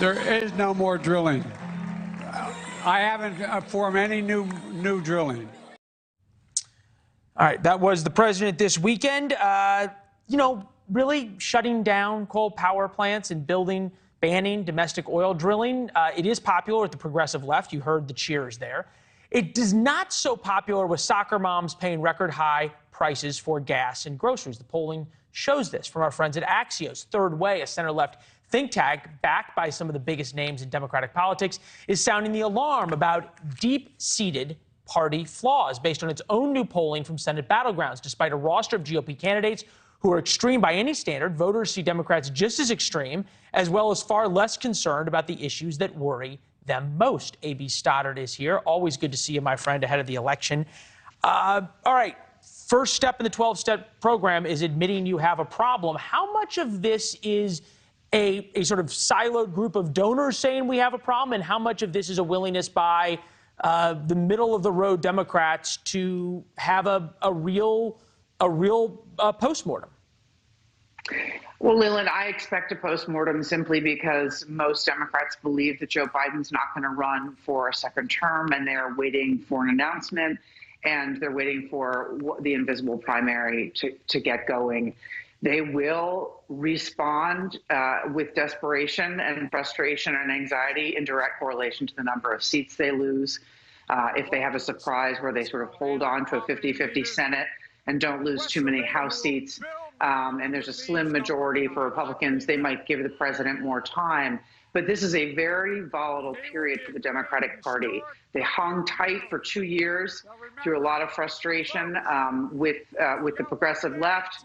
There is no more drilling. I haven't formed any new drilling. All right, that was the president this weekend, really shutting down coal power plants and banning domestic oil drilling. It is popular with the progressive left. You heard the cheers there. It is not so popular with soccer moms paying record high prices for gas and groceries. The polling shows this from our friends at Axois. Third Way, a center-left think tank backed by some of the biggest names in Democratic politics, is sounding the alarm about deep-seated party flaws based on its own new polling from Senate battlegrounds. Despite a roster of GOP candidates who are extreme by any standard, voters see Democrats just as extreme, as well as far less concerned about the issues that worry them most. A.B. Stoddard is here. Always good to see you, my friend, ahead of the election. All right. First step in the 12-step program is admitting you have a problem. How much of this is a sort of siloed group of donors saying we have a problem, and how much of this is a willingness by the middle-of-the-road Democrats to have a real postmortem? Well, Leland, I expect a postmortem simply because most Democrats believe that Joe Biden's not going to run for a second term, and they're waiting for an announcement, and they're waiting for the invisible primary to get going. They will respond with desperation and frustration and anxiety in direct correlation to the number of seats they lose. If they have a surprise where they sort of hold on to a 50-50 Senate and don't lose too many House seats, and there's a slim majority for Republicans, they might give the president more time. But this is a very volatile period for the Democratic Party. They hung tight for 2 years through a lot of frustration with the progressive left.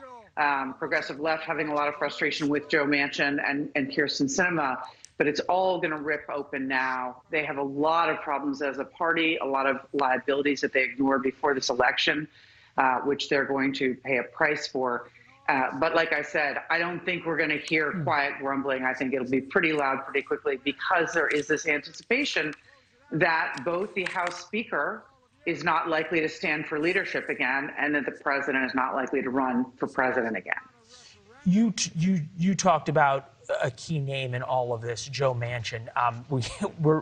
Progressive left having a lot of frustration with Joe Manchin and Kyrsten Sinema, but it's all going to rip open now. They have a lot of problems as a party, a lot of liabilities that they ignored before this election, which they're going to pay a price for. But like I said, I don't think we're going to hear quiet grumbling. I think it'll be pretty loud pretty quickly because there is this anticipation that both the House Speaker is not likely to stand for leadership again, and that the president is not likely to run for president again. You talked about a key name in all of this, Joe Manchin.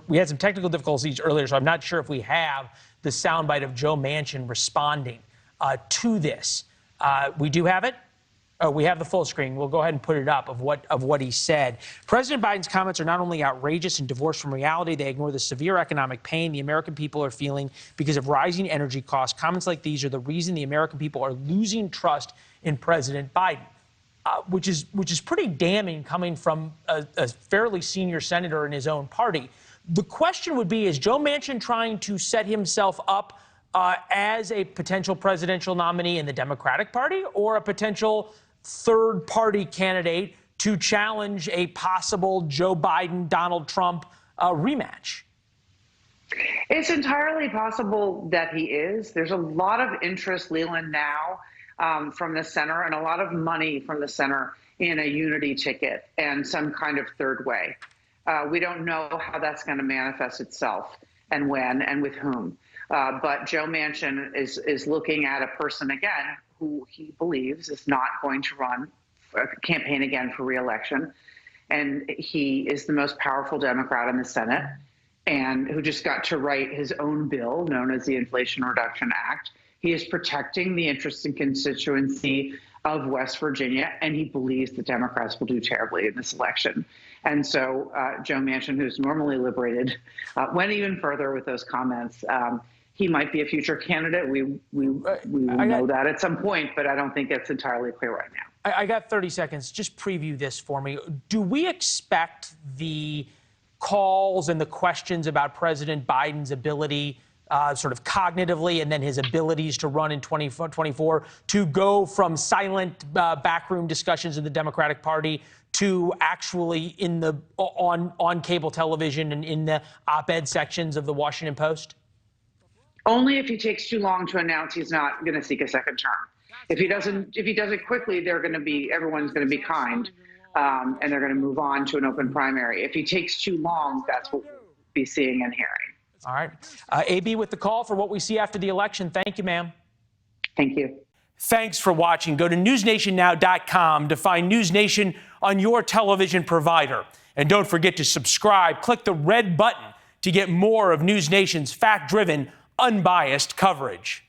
We had some technical difficulties earlier, so I'm not sure if we have the soundbite of Joe Manchin responding to this. We do have it. We have the full screen. We'll go ahead and put it up of what he said. President Biden's comments are not only outrageous and divorced from reality, they ignore the severe economic pain the American people are feeling because of rising energy costs. Comments like these are the reason the American people are losing trust in President Biden, which is pretty damning coming from a fairly senior senator in his own party. The question would be, is Joe Manchin trying to set himself up as a potential presidential nominee in the Democratic Party, or a potential third-party candidate to challenge a possible Joe Biden-Donald Trump rematch? It's entirely possible that he is. There's a lot of interest, Leland, now from the center, and a lot of money from the center in a unity ticket and some kind of third way. We don't know how that's going to manifest itself and when and with whom. But Joe Manchin is looking at a person, again, who he believes is not going to run a campaign again for re-election. And he is the most powerful Democrat in the Senate, and who just got to write his own bill known as the Inflation Reduction Act. He is protecting the interest and constituency of West Virginia, and he believes that Democrats will do terribly in this election. And so Joe Manchin, who's normally liberated, went even further with those comments. He might be a future candidate. We will know that at some point, but I don't think it's entirely clear right now. I got 30 seconds. Just preview this for me. Do we expect the calls and the questions about President Biden's ability sort of cognitively, and then his abilities to run in 2024, to go from silent backroom discussions in the Democratic Party to actually on cable television and in the op-ed sections of the Washington Post? Only if he takes too long to announce he's not going to seek a second term. If he does it quickly, everyone's going to be kind, and they're going to move on to an open primary. If he takes too long, that's what we'll be seeing and hearing. All right. AB with the call for what we see after the election. Thank you, ma'am. Thank you. Thanks for watching. Go to newsnationnow.com to find NewsNation on your television provider. And don't forget to subscribe. Click the red button to get more of NewsNation's fact-driven, unbiased coverage.